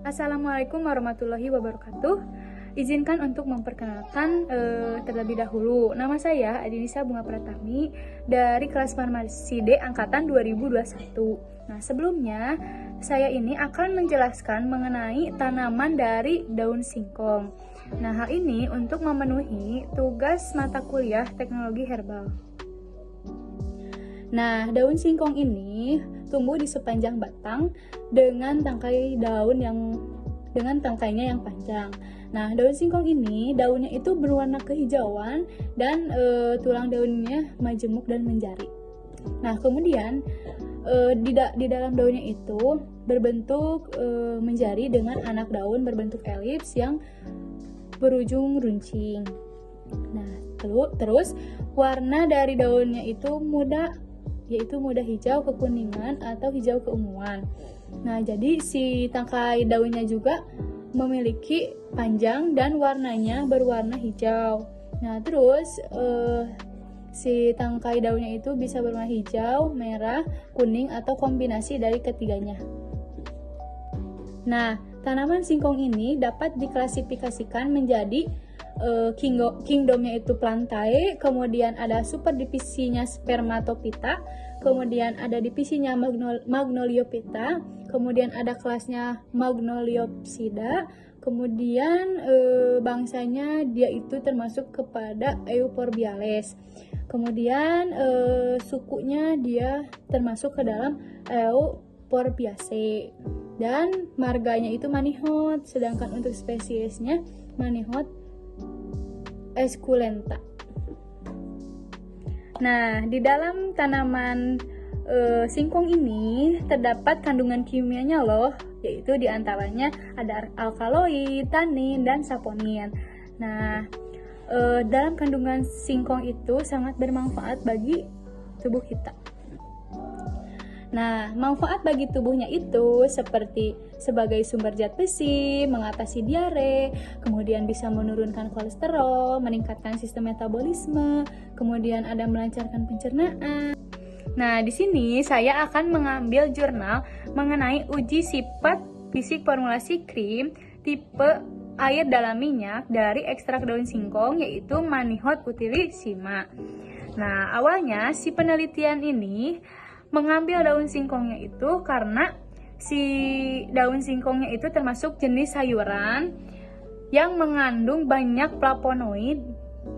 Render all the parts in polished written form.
Assalamualaikum warahmatullahi wabarakatuh. Izinkan untuk memperkenalkan terlebih dahulu. Nama saya Adinisa Bunga Pratami dari kelas Farmasi D angkatan 2021. Nah, sebelumnya saya ini akan menjelaskan mengenai tanaman dari daun singkong. Nah, hal ini untuk memenuhi tugas mata kuliah teknologi herbal. Nah, daun singkong ini tumbuh di sepanjang batang dengan tangkainya yang panjang. Nah, daun singkong ini daunnya itu berwarna kehijauan dan tulang daunnya majemuk dan menjari. Nah, kemudian di dalam daunnya itu berbentuk menjari dengan anak daun berbentuk elips yang berujung runcing. Nah, terus warna dari daunnya itu muda hijau kekuningan atau hijau keunguan. Nah, jadi si tangkai daunnya juga memiliki panjang dan warnanya berwarna hijau. Nah, terus si tangkai daunnya itu bisa berwarna hijau, merah, kuning atau kombinasi dari ketiganya. Nah, tanaman singkong ini dapat diklasifikasikan menjadi kingdomnya itu plantae, kemudian ada superdivisinya spermatophyta, kemudian ada divisinya magnoliophyta, kemudian ada kelasnya magnoliopsida, kemudian bangsanya dia itu termasuk kepada Euphorbiales, kemudian sukunya dia termasuk ke dalam Euphorbiaceae, dan marganya itu manihot, sedangkan untuk spesiesnya manihot esculenta. Nah, di dalam tanaman singkong ini terdapat kandungan kimianya loh, yaitu diantaranya ada alkaloid, tanin, dan saponin. Nah, dalam kandungan singkong itu sangat bermanfaat bagi tubuh kita. Nah, manfaat bagi tubuhnya itu seperti sebagai sumber zat besi, mengatasi diare, kemudian bisa menurunkan kolesterol, meningkatkan sistem metabolisme, kemudian ada melancarkan pencernaan. Nah, di sini saya akan mengambil jurnal mengenai uji sifat fisik formulasi krim tipe air dalam minyak dari ekstrak daun singkong, yaitu Manihot utilissima. Nah, awalnya si penelitian ini mengambil daun singkongnya itu karena si daun singkongnya itu termasuk jenis sayuran yang mengandung banyak flavonoid,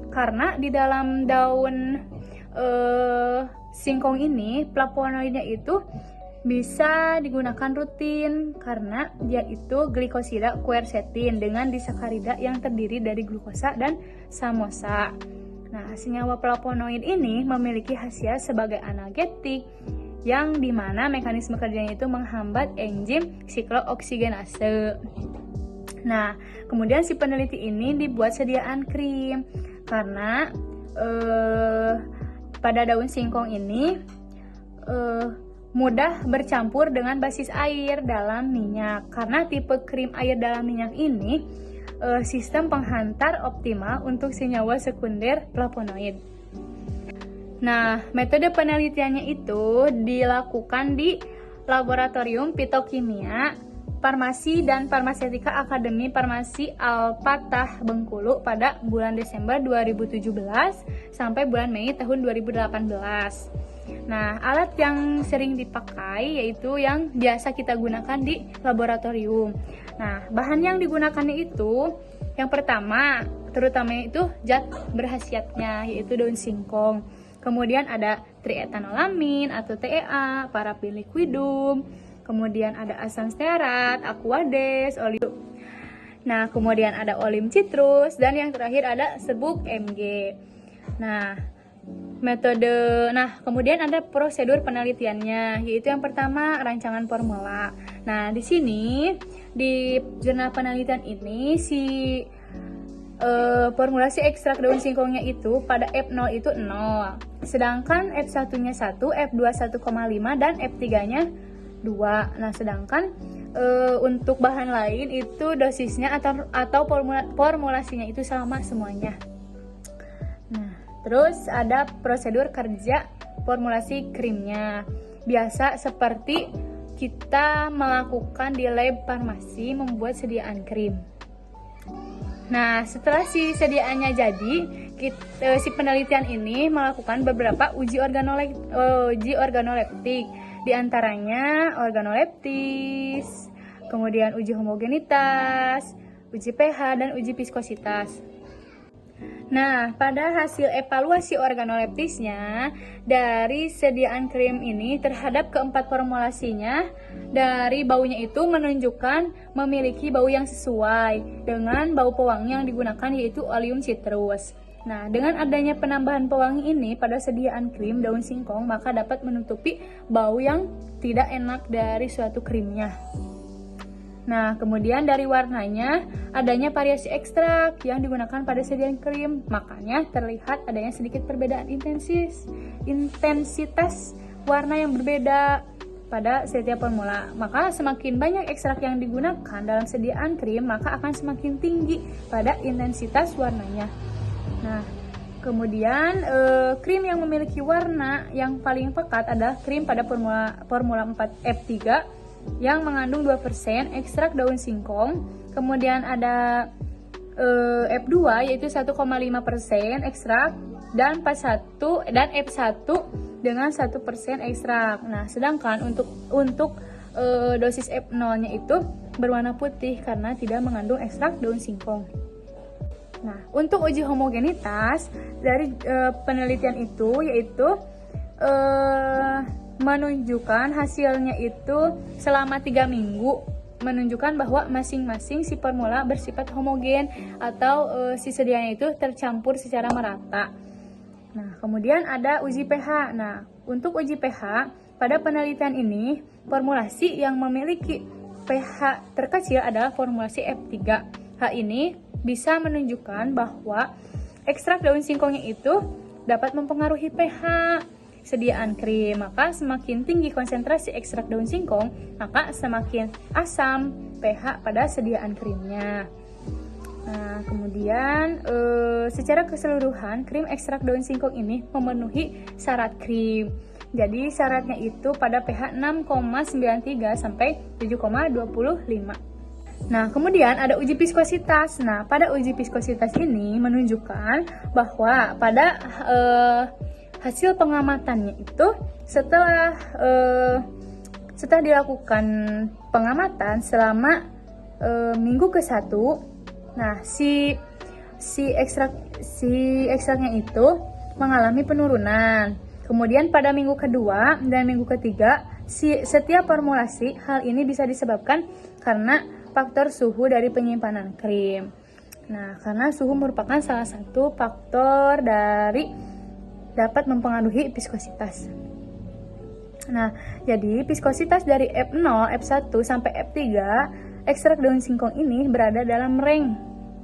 karena di dalam daun singkong ini flavonoidnya itu bisa digunakan rutin karena dia itu glikosida quercetin dengan disakarida yang terdiri dari glukosa dan samosa. Nah, senyawa flavonoid ini memiliki khasiat sebagai analgetik, yang dimana mekanisme kerjanya itu menghambat enzim siklooksigenase. Nah, kemudian si peneliti ini dibuat sediaan krim karena pada daun singkong ini mudah bercampur dengan basis air dalam minyak. Karena tipe krim air dalam minyak ini sistem penghantar optimal untuk senyawa sekunder flavonoid. Nah, metode penelitiannya itu dilakukan di Laboratorium Fitokimia, Farmasi dan Farmaseutika Akademi Farmasi Al-Fatah Bengkulu pada bulan Desember 2017 sampai bulan Mei tahun 2018. Nah, alat yang sering dipakai yaitu yang biasa kita gunakan di laboratorium. Nah, bahan yang digunakannya itu yang pertama, terutama itu zat berkhasiatnya, yaitu daun singkong. Kemudian ada triethanolamin atau TEA, paraffin liquidum, kemudian ada asam stearat, aquades, oleum. Nah, kemudian ada oleum citrus, dan yang terakhir ada serbuk Mg. Nah, kemudian ada prosedur penelitiannya, yaitu yang pertama rancangan formula. Nah, di sini di jurnal penelitian ini formulasi ekstrak daun singkongnya itu pada F0 itu 0, sedangkan F1-nya 1, F2 1,5 dan F3-nya 2. Nah, sedangkan untuk bahan lain itu dosisnya atau formulasinya itu sama semuanya. Nah, terus ada prosedur kerja formulasi krimnya. Biasa seperti kita melakukan di lab farmasi membuat sediaan krim. Nah, setelah si sediaannya jadi, si penelitian ini melakukan beberapa uji organoleptik, di antaranya organoleptis, kemudian uji homogenitas, uji pH, dan uji viskositas. Nah, pada hasil evaluasi organoleptisnya dari sediaan krim ini terhadap keempat formulasinya, dari baunya itu menunjukkan memiliki bau yang sesuai dengan bau pewangi yang digunakan, yaitu oleum citrus. Nah, dengan adanya penambahan pewangi ini pada sediaan krim daun singkong, maka dapat menutupi bau yang tidak enak dari suatu krimnya. Nah, kemudian dari warnanya, adanya variasi ekstrak yang digunakan pada sediaan krim. Makanya terlihat adanya sedikit perbedaan intensitas warna yang berbeda pada setiap formula. Maka semakin banyak ekstrak yang digunakan dalam sediaan krim, maka akan semakin tinggi pada intensitas warnanya. Nah, kemudian krim yang memiliki warna yang paling pekat adalah krim pada formula 4F3 yang mengandung 2% ekstrak daun singkong. Kemudian ada F2 yaitu 1,5% ekstrak, dan F1 dengan 1% ekstrak. Nah, sedangkan untuk dosis F0-nya itu berwarna putih karena tidak mengandung ekstrak daun singkong. Nah, untuk uji homogenitas dari penelitian itu yaitu menunjukkan hasilnya itu selama 3 minggu, menunjukkan bahwa masing-masing si formula bersifat homogen atau si sedianya itu tercampur secara merata. Nah, kemudian ada uji pH. Nah, untuk uji pH pada penelitian ini, formulasi yang memiliki pH terkecil adalah formulasi F3. Hal ini bisa menunjukkan bahwa ekstrak daun singkongnya itu dapat mempengaruhi pH sediaan krim. Maka semakin tinggi konsentrasi ekstrak daun singkong, maka semakin asam pH pada sediaan krimnya. Nah, kemudian secara keseluruhan krim ekstrak daun singkong ini memenuhi syarat krim. Jadi syaratnya itu pada pH 6,93 sampai 7,25. Nah, kemudian ada uji viskositas. Nah, pada uji viskositas ini menunjukkan bahwa pada hasil pengamatannya itu setelah dilakukan pengamatan selama minggu ke-1, nah si ekstraknya itu mengalami penurunan. Kemudian pada minggu kedua dan minggu ketiga, setiap formulasi, hal ini bisa disebabkan karena faktor suhu dari penyimpanan krim. Nah, karena suhu merupakan salah satu faktor dari dapat mempengaruhi viskositas. Nah, jadi viskositas dari F0, F1 sampai F3 ekstrak daun singkong ini berada dalam range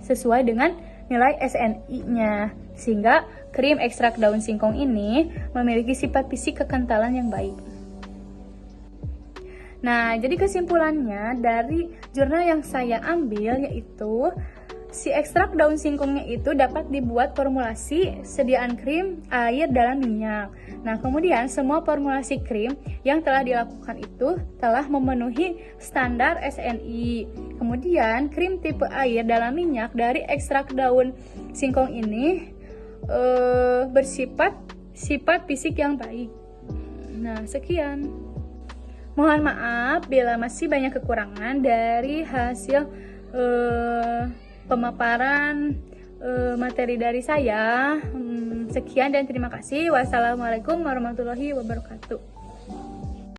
sesuai dengan nilai SNI-nya, sehingga krim ekstrak daun singkong ini memiliki sifat fisik kekentalan yang baik. Nah, jadi kesimpulannya dari jurnal yang saya ambil yaitu si ekstrak daun singkongnya itu dapat dibuat formulasi sediaan krim air dalam minyak. Nah, kemudian semua formulasi krim yang telah dilakukan itu telah memenuhi standar SNI. Kemudian krim tipe air dalam minyak dari ekstrak daun singkong ini bersifat fisik yang baik. Nah, sekian. Mohon maaf bila masih banyak kekurangan dari hasil pemaparan materi dari saya. Sekian dan terima kasih. Wassalamualaikum warahmatullahi wabarakatuh.